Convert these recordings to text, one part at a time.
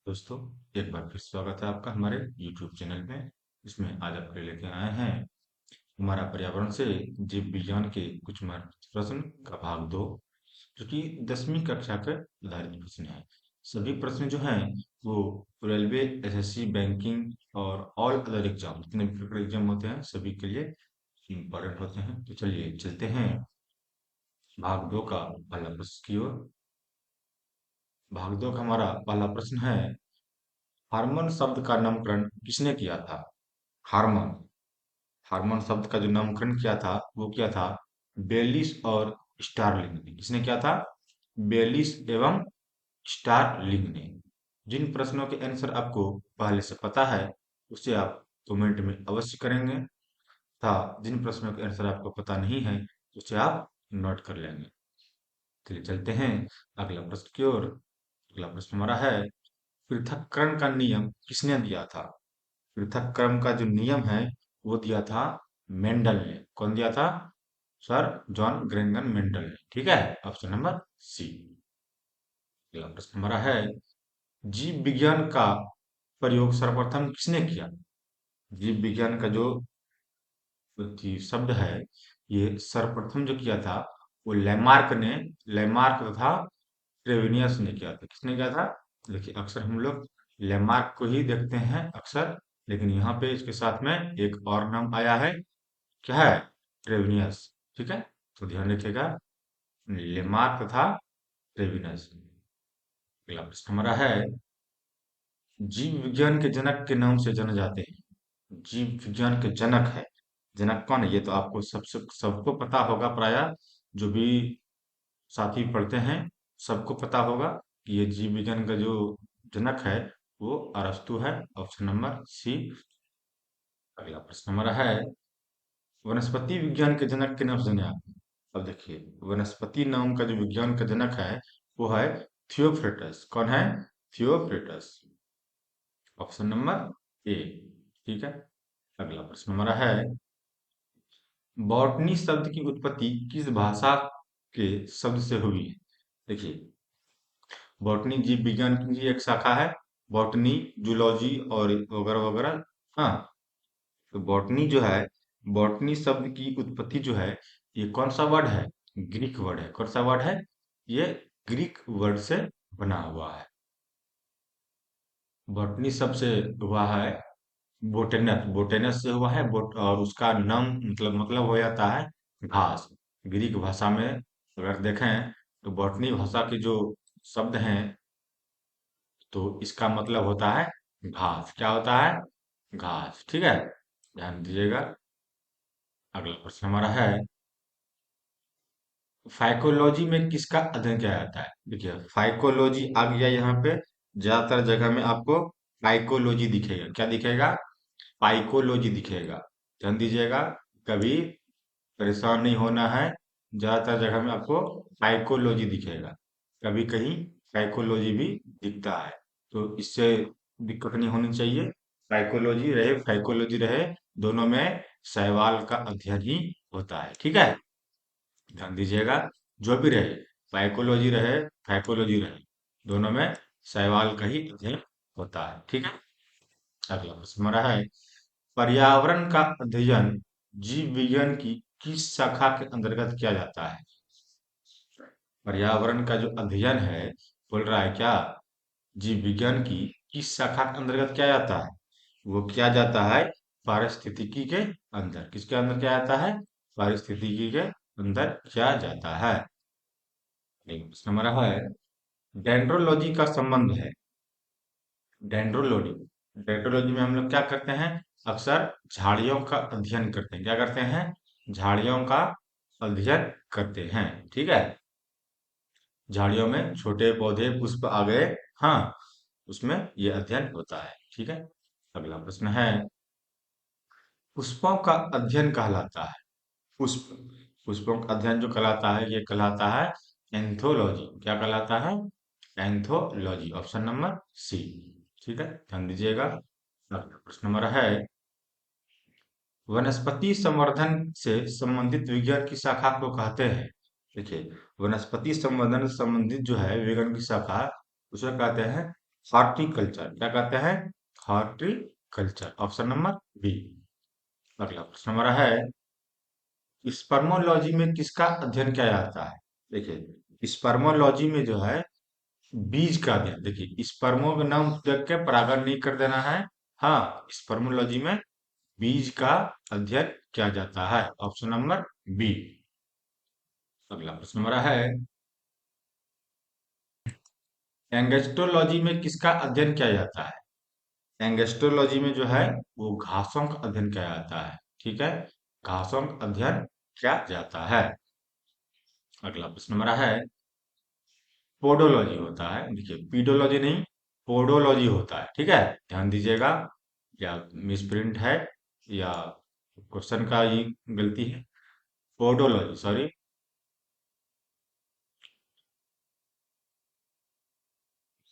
दोस्तों, एक बार फिर स्वागत है आपका हमारे YouTube चैनल में। इसमें आज आपके लेके आए हैं हमारा पर्यावरण से जीव विज्ञान के कुछ महत्वपूर्ण प्रश्न का भाग 2, जो कि 10वीं कक्षा का आधारित प्रश्न है। सभी प्रश्न जो हैं वो रेलवे, एसएससी, बैंकिंग और ऑल अदर एग्जाम, जितने भी पेपर एग्जाम होते हैं सभी के लिए इम्पोर्टेंट होते हैं। तो चलिए चलते हैं भाग 2 का पहला प्रश्न की ओर। भाग 2 का हमारा पहला प्रश्न है, हार्मोन शब्द का नामकरण किसने किया था? हार्मोन हार्मोन शब्द का जो नामकरण किया था वो किया था बेलिस और स्टारलिंग ने। किसने किया था? बेलिस एवं स्टारलिंग ने। जिन प्रश्नों के आंसर आपको पहले से पता है उसे आप कमेंट में अवश्य करेंगे, तथा जिन प्रश्नों के आंसर आपको पता नहीं है उसे आप नोट कर लेंगे। चलिए चलते हैं अगला प्रश्न की ओर। अगला प्रश्न हमारा है, पृथक्करण का नियम किसने दिया था? पृथक्करण का जो नियम है वो दिया था मेंडल ने। कौन दिया था? सर जॉन ग्रेंगन मेंडल ने। ठीक है, ऑप्शन नंबर सी। अगला प्रश्न हमारा है, जीव विज्ञान का प्रयोग सर्वप्रथम किसने किया? जीव विज्ञान का जो शब्द है ये सर्वप्रथम जो किया था वो लेमार्क तथा ट्रेविनियस ने किया था। किसने किया था? देखिए, अक्सर हम लोग लेमार्क को ही देखते हैं अक्सर, लेकिन यहाँ पे इसके साथ में एक और नाम आया है। क्या है? ट्रेविनियस। ठीक है, तो ध्यान रखिएगा, लेमार्क तथा ट्रेविनियस। अगला प्रश्न हमारा है, जीव विज्ञान के जनक के नाम से जाने जाते हैं। जीव विज्ञान के जनक है, जनक कौन है ये तो आपको सबको पता होगा प्राय। जो भी साथी पढ़ते हैं सबको पता होगा कि ये जीव विज्ञान का जो जनक है वो अरस्तु है। Option number C. अगला प्रश्न हमारा है, वनस्पति विज्ञान के जनक के नाम से जाने आप। अब देखिए, वनस्पति नाम का जो विज्ञान का जनक है वो है थियोफ्रेटस। कौन है? थियोफ्रेटस। Option number A. ठीक है, अगला प्रश्न हमारा है, बॉटनी शब्द की उत्पत्ति किस भाषा के शब्द से हुई है? देखिए, बॉटनी जीव विज्ञान की एक शाखा है, बॉटनी, जूलॉजी और वगैरह वगैरह। हाँ, तो बॉटनी जो है, बॉटनी शब्द की उत्पत्ति जो है ये कौन सा वर्ड है? ग्रीक वर्ड है। कौन सा वर्ड है? ये ग्रीक वर्ड से बना हुआ है। बॉटनी शब्द से हुआ है बोटेनस, बोटेनस से हुआ है और उसका नाम मतलब हो जाता है घास। ग्रीक भाषा में अगर देखें तो बॉटनी भाषा के जो शब्द हैं तो इसका मतलब होता है घास। क्या होता है? घास। ठीक है, ध्यान दीजिएगा। अगला प्रश्न हमारा है, फाइकोलॉजी में किसका अध्ययन किया जाता है? देखिए, फाइकोलॉजी आ गया यहाँ पे। ज्यादातर जगह में आपको फाइकोलॉजी दिखेगा। क्या दिखेगा? फाइकोलॉजी दिखेगा। ध्यान दीजिएगा, कभी परेशान नहीं होना है। ज्यादातर जगह में आपको फाइकोलॉजी दिखेगा, कभी कहीं साइकोलॉजी भी दिखता है। तो इससे दिक्कत नहीं होनी चाहिए। साइकोलॉजी रहे फाइकोलॉजी रहे, दोनों में शैवाल का अध्ययन ही होता है। ठीक है, ध्यान दीजिएगा, जो भी रहे, साइकोलॉजी रहे फाइकोलॉजी रहे, दोनों में शैवाल का ही अध्ययन होता है। ठीक है, अगला प्रश्न हमारा है, पर्यावरण का अध्ययन जीव विज्ञान की किस शाखा के अंतर्गत किया जाता है? पर्यावरण का जो अध्ययन है, बोल रहा है क्या, जीव विज्ञान की किस शाखा के अंतर्गत किया जाता है? वो किया जाता है पारिस्थितिकी के अंदर। किसके अंदर किया जाता है? पारिस्थितिकी के अंदर किया जाता है। एक प्रश्न हमारा है, डेंड्रोलॉजी का संबंध है। डेंड्रोलॉजी, डेंड्रोलॉजी में हम लोग क्या करते हैं? अक्सर झाड़ियों का अध्ययन करते हैं। क्या करते हैं? झाड़ियों का अध्ययन करते हैं। ठीक है, झाड़ियों में छोटे पौधे पुष्प आ गए, हाँ, उसमें ये अध्ययन होता है। ठीक है, अगला प्रश्न है, पुष्पों का अध्ययन कहलाता है। पुष्प, पुष्पों का अध्ययन जो कहलाता है ये कहलाता है एंथोलॉजी। क्या कहलाता है? एंथोलॉजी। Option number C. ठीक है, ध्यान दीजिएगा। अगला प्रश्न हमारा है, वनस्पति संवर्धन से संबंधित विज्ञान की शाखा को कहते हैं। देखिए, वनस्पति संवर्धन से संबंधित जो है विज्ञान की शाखा, उसे कहते हैं हॉर्टिकल्चर, क्या कहते हैं? Horticulture, option number B. अगला प्रश्न हमारा है, स्पर्मोलॉजी में किसका अध्ययन किया जाता है? देखिए, स्पर्मोलॉजी में जो है बीज का अध्ययन, देखिए स्पर्मो का नाम देख के परागण नहीं कर देना है। हाँ, स्पर्मोलॉजी में बीज का अध्ययन किया जाता है, ऑप्शन नंबर बी। अगला प्रश्न हमारा है, एंगस्ट्रोलॉजी में किसका अध्ययन किया जाता है? एंगस्ट्रोलॉजी में जो है वो घासों का अध्ययन किया जाता है, ठीक है, घासों का अध्ययन किया जाता है। अगला प्रश्न हमारा है, पोडोलॉजी होता है, देखिए पीडोलॉजी नहीं, पोडोलॉजी होता है, ठीक है, ध्यान दीजिएगा, या मिसप्रिंट है या क्वेश्चन का ही गलती है। पोडोलॉजी, सॉरी,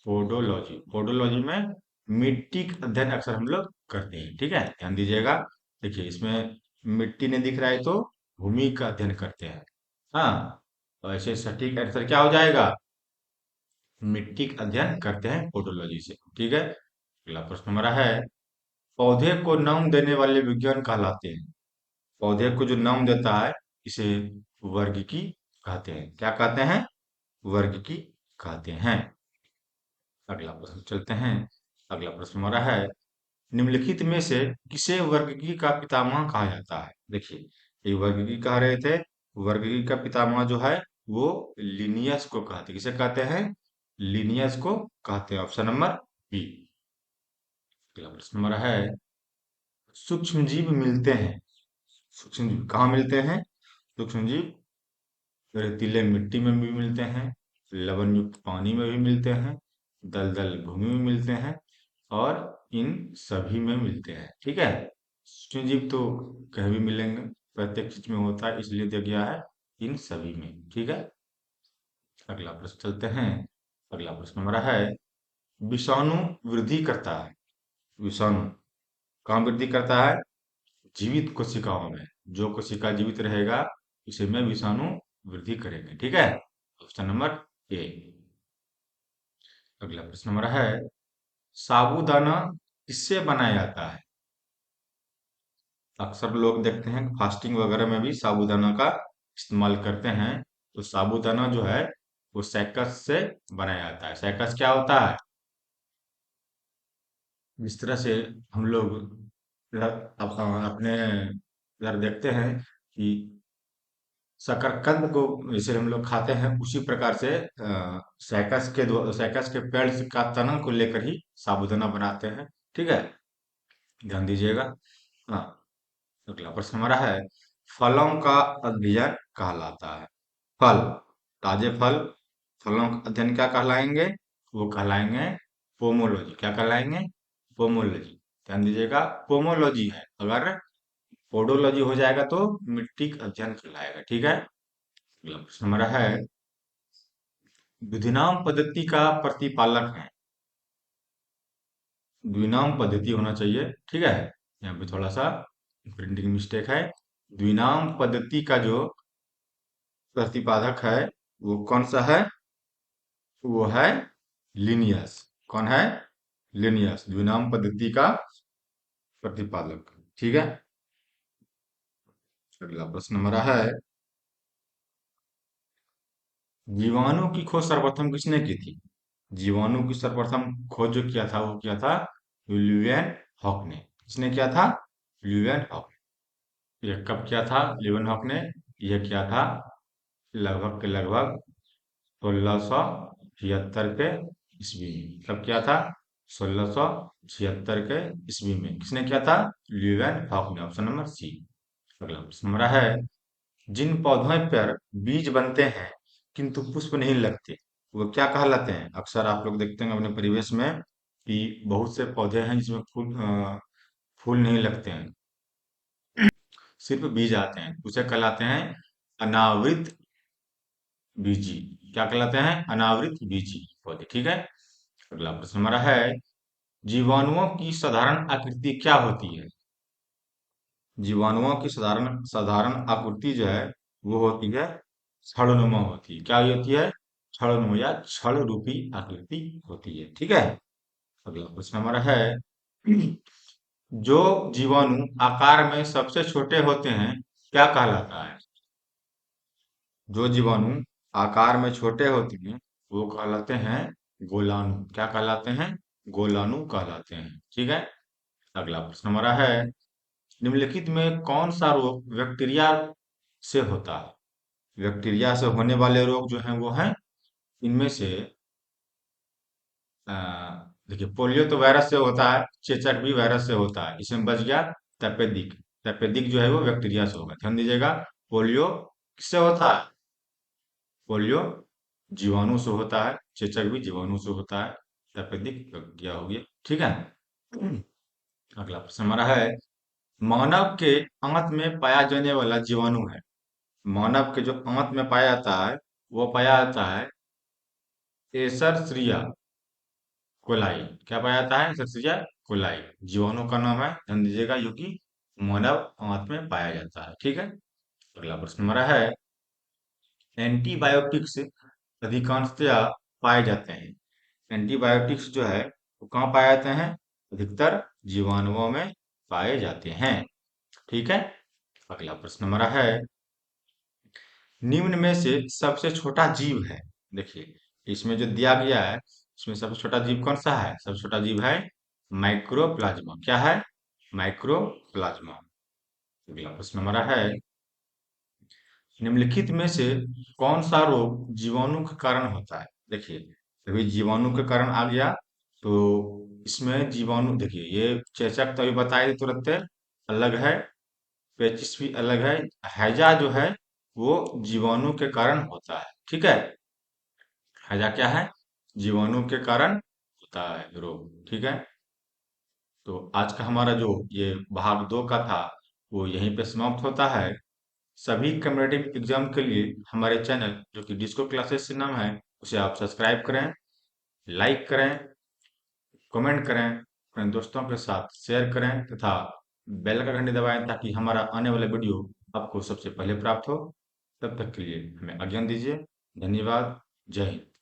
पोडोलॉजी, पोडोलॉजी में मिट्टी का अध्ययन अक्सर हम लोग करते हैं, ठीक है, ध्यान दीजिएगा। देखिए इसमें मिट्टी नहीं दिख रहा है तो भूमि का अध्ययन करते हैं। हाँ, तो ऐसे सटीक आंसर क्या हो जाएगा? मिट्टी का अध्ययन करते हैं पोडोलॉजी से, ठीक है। अगला प्रश्न हमारा है, पौधे को नाम देने वाले विज्ञान कहलाते हैं? पौधे को जो नाम देता है इसे वर्गिकी कहते हैं, क्या कहते हैं? वर्गिकी कहते हैं। अगला प्रश्न चलते हैं। अगला प्रश्न हमारा है, निम्नलिखित में से किसे वर्गिकी का पितामह कहा जाता है? देखिए, ये वर्गिकी कह रहे थे, वर्गिकी का पितामह जो है वो लिनियस को कहते हैं, किसे कहते हैं? लिनियस को कहते हैं, ऑप्शन नंबर बी। अगला प्रश्न हमारा है, सूक्ष्म जीव मिलते हैं, सूक्ष्म जीव कहाँ मिलते हैं? सूक्ष्म जीव रेतीले मिट्टी में भी मिलते हैं, लवण युक्त पानी में भी मिलते हैं, दलदल भूमि में मिलते हैं, और इन सभी में मिलते हैं, ठीक है। सूक्ष्म जीव तो कहीं भी मिलेंगे, प्रत्येक चीज में होता है, इसलिए दिया गया है इन सभी में, ठीक है। अगला प्रश्न चलते हैं। अगला प्रश्न हमारा है, विषाणु वृद्धि करता है, विषाणु कहाँ वृद्धि करता है? जीवित कोशिकाओं में, जो कोशिका जीवित रहेगा उसी में विषाणु वृद्धि करेंगे, ठीक है, ऑप्शन नंबर ए। अगला प्रश्न हमारा है, साबूदाना किससे बनाया जाता है? अक्सर लोग देखते हैं फास्टिंग वगैरह में भी साबूदाना का इस्तेमाल करते हैं, तो साबूदाना जो है वो सैकस से बनाया जाता है। सैकस क्या होता है? जिस तरह से हम लोग अपने इधर देखते हैं कि शकरकंद को जैसे हम लोग खाते हैं, उसी प्रकार से सैकस के पेड़ का तना को लेकर ही साबूदाना बनाते हैं, ठीक है, ध्यान दीजिएगा। हाँ, अगला प्रश्न हमारा है, फलों का अध्ययन कहलाता है, फल, ताजे फल, फलों का अध्ययन क्या कहलाएंगे? वो कहलाएंगे पोमोलॉजी, क्या कहलाएंगे? पोमोलॉजी, ध्यान दीजिएगा, पोमोलॉजी है, अगर पोडोलॉजी हो जाएगा तो मिट्टी का अध्ययन कहलाएगा, ठीक है। अगला प्रश्न हमारा है, द्विनाम पद्धति का प्रतिपालक है, द्विनाम पद्धति होना चाहिए, ठीक है, यहाँ पे थोड़ा सा प्रिंटिंग मिस्टेक है। द्विनाम पद्धति का जो प्रतिपादक है वो कौन सा है? वो है लिनियस, कौन है? लिनियस, द्विनाम पद्धति का प्रतिपादक, ठीक है। अगला प्रश्न हमारा है, जीवाणु की खोज सर्वप्रथम किसने की थी? जीवाणु की सर्वप्रथम खोज जो किया था वो किया था ल्यूवेन हॉक ने, किसने किया था? Leeuwenhoek. ये कब किया था ल्यूवेन हॉक ने? यह किया था लगभग के लगभग 1676 के ईस्वी में। कब किया था? 1676 के ईस्वी में। किसने किया था? ल्यूवेन हॉक ने, ऑप्शन नंबर सी। अगला प्रश्न हमारा है, जिन पौधों पर बीज बनते हैं किंतु पुष्प नहीं लगते वो क्या कहलाते हैं? अक्सर आप लोग देखते हैं अपने परिवेश में कि बहुत से पौधे हैं जिसमें फूल नहीं लगते हैं, सिर्फ बीज आते हैं, उसे कहलाते हैं अनावृत बीजी। क्या कहलाते हैं? अनावृत बीजी पौधे, ठीक है। अगला प्रश्न हमारा है, जीवाणुओं की साधारण आकृति क्या होती है? जीवाणुओं की साधारण साधारण आकृति जो है वो होती है छड़नुमा होती है। क्या होती है? छड़नुमा या छड़ रूपी आकृति होती है, ठीक है। अगला प्रश्न हमारा है जो जीवाणु आकार में सबसे छोटे होते हैं क्या कहलाता है? जो जीवाणु आकार में छोटे होते हैं वो कहलाते हैं गोलाणु। क्या कहलाते हैं? गोलाणु कहलाते हैं। ठीक है। अगला प्रश्न हमारा है निम्नलिखित में कौन सा रोग बैक्टीरिया से होता है? बैक्टीरिया से होने वाले रोग जो हैं वो हैं इनमें से अ, देखिए पोलियो तो वायरस से होता है, चेचक भी वायरस से होता है, इसमें बच गया तपेदिक। तपेदिक जो है वो बैक्टीरिया से होगा, ध्यान दीजिएगा। पोलियो किससे होता है? पोलियो जीवाणु से होता है, चेचक भी जीवाणु से होता है, तपेदिक बैक्टीरिया हो गया। ठीक है। अगला प्रश्न हमारा है मानव के आंत में पाया जाने वाला जीवाणु है। मानव के जो आंत में पाया जाता है वो पाया जाता है एसरसिया कोलाई। क्या पाया जाता है? एसरसिया कोलाई जीवाणु का नाम है, ध्यान दीजिएगा, जो कि मानव आंत में पाया जाता है। ठीक है। अगला प्रश्न हमारा है एंटीबायोटिक्स अधिकांशतया पाए जाते हैं। एंटीबायोटिक्स जो है वो कहाँ पाए जाते हैं? अधिकतर जीवाणुओं में पाए जाते हैं। ठीक है। अगला प्रश्न हमारा है निम्न में से सबसे छोटा जीव है। देखिए इसमें जो दिया गया है इसमें सबसे छोटा जीव कौन सा है? सबसे छोटा जीव है माइक्रोप्लाज्मा। क्या है? माइक्रोप्लाज्मा। अगला प्रश्न हमारा है निम्नलिखित में से कौन सा रोग जीवाणु के कारण होता है? देखिए अभी जीवाणु के कारण आ गया तो इसमें जीवाणु देखिए ये चेचक तो अभी बताए थे तुरंत अलग है, पेचिश भी अलग है, हैजा जो है वो जीवाणु के कारण होता है। ठीक है। हैजा क्या है? जीवाणु के कारण होता है रोग। ठीक है। तो आज का हमारा जो ये भाग 2 का था वो यहीं पे समाप्त होता है। सभी कम्पिटिटिव एग्जाम के लिए हमारे चैनल जो कि डिस्को क्लासेस से नाम है उसे आप सब्सक्राइब करें, लाइक करें, कमेंट करें, अपने दोस्तों के साथ शेयर करें तथा बेल का घंटी दबाएं ताकि हमारा आने वाला वीडियो आपको सबसे पहले प्राप्त हो। तब तक के लिए हमें आज्ञा दीजिए। धन्यवाद। जय हिंद।